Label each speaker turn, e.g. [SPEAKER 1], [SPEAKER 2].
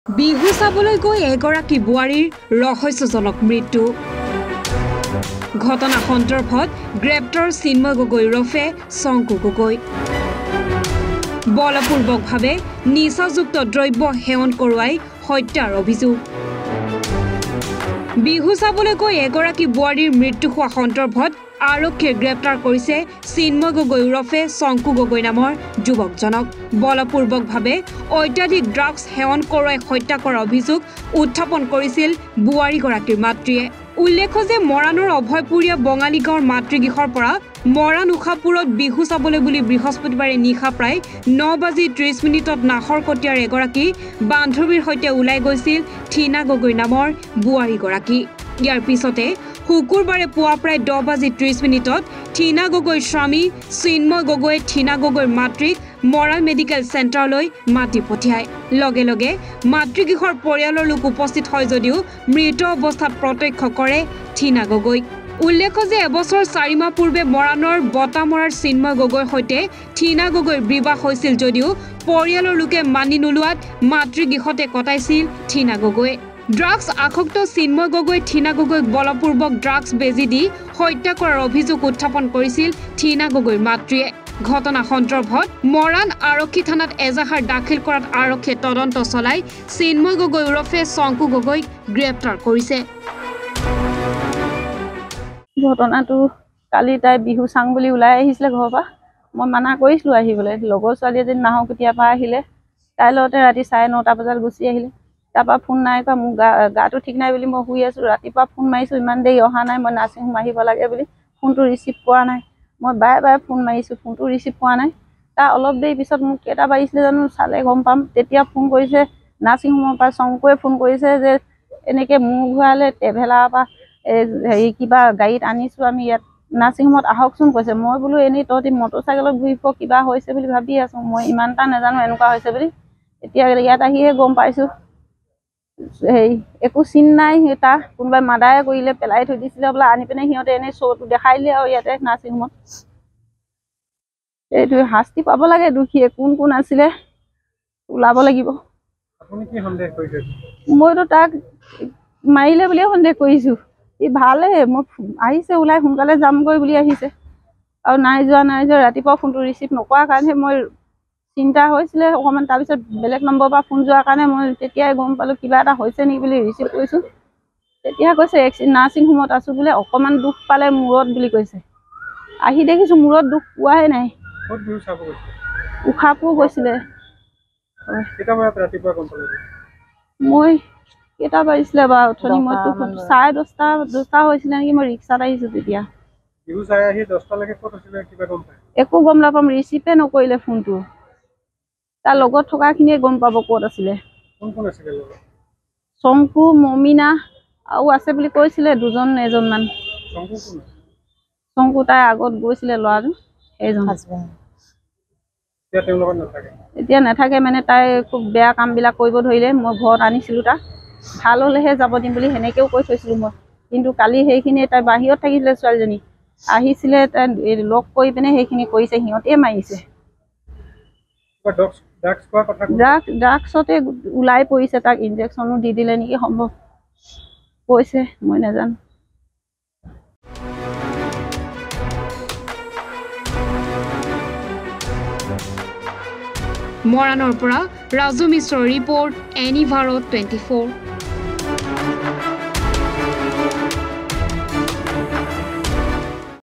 [SPEAKER 1] বিহু চাবলৈ গৈ এগৰাকী বোৱাৰীৰ ৰহস্যজনক মৃত্যু। ঘটনা সন্দৰ্ভত গ্ৰেপ্তাৰ চিন্ময় গগৈ ৰফে শংকু গগৈ। বলপূৰ্বকভাৱে নিচাযুক্ত দ্ৰব্য সেৱন কৰোৱাই হত্যাৰ অভিযোগ। বিহু চাবলৈ গৈ এগৰাকী বোৱাৰীৰ মৃত্যু হোৱা সন্দৰ্ভত আৰক্ষীয়ে গ্ৰেপ্তাৰ কৰিছে চিন্ময় গগৈ উৰফে শংকু গগৈ নামৰ যুৱকজনক। বলপূৰ্বকভাৱে অত্যাধিক ড্ৰাগছ সেৱন কৰোৱাই হত্যা কৰাৰ অভিযোগ উত্থাপন কৰিছিল বোৱাৰীগৰাকীৰ মাতৃয়ে। উল্লেখ্য যে মৰাণৰ অভয়পুৰীয়া বঙালী গাঁৱৰ মাতৃগৃহৰ পৰা মৰাণ উষাপুৰত বিহু চাবলৈ বুলি বৃহস্পতিবাৰে নিশা প্ৰায় 9:30 নাহৰকটীয়াৰ এগৰাকী বান্ধৱীৰ সৈতে ওলাই গৈছিল থিনা গগৈ নামৰ বোৱাৰীগৰাকী। ইয়াৰ পিছতে শুকুৰবাৰে পুৱা প্ৰায় 10:30 থিনা গগৈৰ স্বামী চিন্ময় গগৈয়ে থিনা গগৈৰ মাতৃক মৰাণ মেডিকেল চেণ্টাৰলৈ মাতি পঠিয়ায়। লগে লগে মাতৃগৃহৰ পৰিয়ালৰ লোক উপস্থিত হয় যদিও মৃত অৱস্থাত প্ৰত্যক্ষ কৰে থিনা গগৈক। উল্লেখ্য যে এবছৰ 4 মাহ পূৰ্বে মৰাণৰ বটামৰাৰ চিন্ময় গগৈৰ সৈতে থিনা গগৈৰ বিবাহ হৈছিল যদিও পৰিয়ালৰ লোকে মানি নোলোৱাত মাতৃগৃহতে কটাইছিল থিনা গগৈয়ে। ড্ৰাগছ আসক্ত চিন্ময় গগৈ থিনা গগৈক বলপূৰ্বক ড্ৰাগছ বেজী দি হত্যা কৰাৰ অভিযোগ উত্থাপন কৰিছিল থিনা গগৈৰ মাতৃয়ে। ঘটনা সন্দৰ্ভত মৰাণ আৰক্ষী থানাত এজাহাৰ দাখিল কৰাত আৰক্ষীয়ে তদন্ত চলাই চিন্ময় গগৈ উৰফে শংকু গগৈক গ্ৰেপ্তাৰ কৰিছে।
[SPEAKER 2] ঘটনাটো কালি তাই বিহু চাং বুলি ওলাই আহিছিলে ঘৰৰ পৰা। মই মানা কৰিছিলোঁ আহিবলৈ। লগৰ ছোৱালী এজনী নাহৰকটীয়াৰ পৰা আহিলে, তাইৰ লগতে ৰাতি 9:30 বজাত গুচি আহিলে। তাৰপৰা ফোন নাই কৰা, মোৰ গাটো ঠিক নাই বুলি মই শুই আছোঁ। ৰাতিপুৱা ফোন মাৰিছোঁ, ইমান দেৰি অহা নাই, মই নাৰ্ছিং হোম আহিব লাগে বুলি। ফোনটো ৰিচিভ কৰা নাই। মই বাৰে বাৰে ফোন মাৰিছোঁ, ফোনটো ৰিচিভ কৰা নাই। তাৰ অলপ দেৰি পিছত মোক কেইটা বাজিছিলে জানো চালে গম পাম। তেতিয়া ফোন কৰিছে নাৰ্ছিং হোমৰ পৰা, শংকুৱে ফোন কৰিছে যে এনেকৈ মোৰ ঘূৰালে ট্ৰেভেলাৰৰ পৰা হেৰি কিবা গাড়ীত আনিছোঁ আমি, ইয়াত নাৰ্ছিং হোমত আহকচোন কৈছে। মই বোলো এনেই তহঁতি মটৰচাইকেলত ঘূৰি ফুৰ, কিবা হৈছে বুলি ভাবি আছোঁ, মই ইমান এটা নাজানো এনেকুৱা হৈছে বুলি। এতিয়া ইয়াত আহিহে গম পাইছোঁ হেৰি একো চিন নাই। তাৰ কোনোবাই মাদাৰে কৰিলে, পেলাই থৈ দিছিলে বোলে, আনি পিনে সিহঁতে এনেই শ্ব'টো দেখাই দিলে আৰু ইয়াতে নাৰ্ছিং হোমত। এইটো শাস্তি পাব লাগে দুখীয়ে। কোন কোন আছিলে ওলাব লাগিব। মইতো তাক মাৰিলে বুলিয়ে সন্দেহ কৰিছোঁ। ই ভালে, মই আহিছে ওলাই সোনকালে যামগৈ বুলি আহিছে আৰু নাই যোৱা ৰাতিপুৱা ফোনটো ৰিচিভ নকৰাৰ কাৰণেহে মই চিন্তা হৈছিলে অকণমান। তাৰপিছত বেলেগ নম্বৰৰ পৰা ফোন যোৱাৰ কাৰণে মই তেতিয়াই গম পালোঁ কিবা এটা হৈছে নেকি বুলি ৰিচিভ কৰিছোঁ। তেতিয়া কৈছে নাৰ্ছিং হোমত আছোঁ বোলে, অকণমান দুখ পালে মূৰত বুলি কৈছে। আহি দেখিছোঁ মূৰত দুখ পোৱাই নাই। উষাপুৰ গৈছিলে। মই কেইটা বাজিছিলে বাৰু অথনি, মইতো 10:30 হৈছিলে নেকি, মই ৰিক্সাত আহিছোঁ তেতিয়া। একো গম নাপাম, ৰিচিভে নকৰিলে ফোনটো। তাৰ লগত থকাখিনিয়ে গম পাব ক'ত আছিলে। শংকু, মমিনা আৰু আছে বুলি কৈছিলে 2-3জন। শংকু তাই আগত গৈছিলে ল'ৰাটো, সেইজন এতিয়া নাথাকে। মানে তাই খুব বেয়া কামবিলাক কৰিব ধৰিলে। মই ঘৰত আনিছিলোঁ তাক, ভাল হ'লেহে যাব দিম বুলি সেনেকৈও কৈ থৈছিলোঁ মই। কিন্তু কালি সেইখিনি তাই বাহিৰত থাকিছিলে, ছোৱালীজনী আহিছিলে, তাই লগ কৰি পিনে সেইখিনি কৰিছে, সিহঁতে মাৰিছে। ড্ৰাগছতে ওলাই পৰিছে, তাক ইনজেকশ্যনো দি দিলে নেকি সম্ভৱ, কৈছে, মই নাজানো।
[SPEAKER 1] মৰাণৰ পৰা ৰাজু মিশ্ৰৰ ৰিপৰ্ট, এনি ভাৰত 24।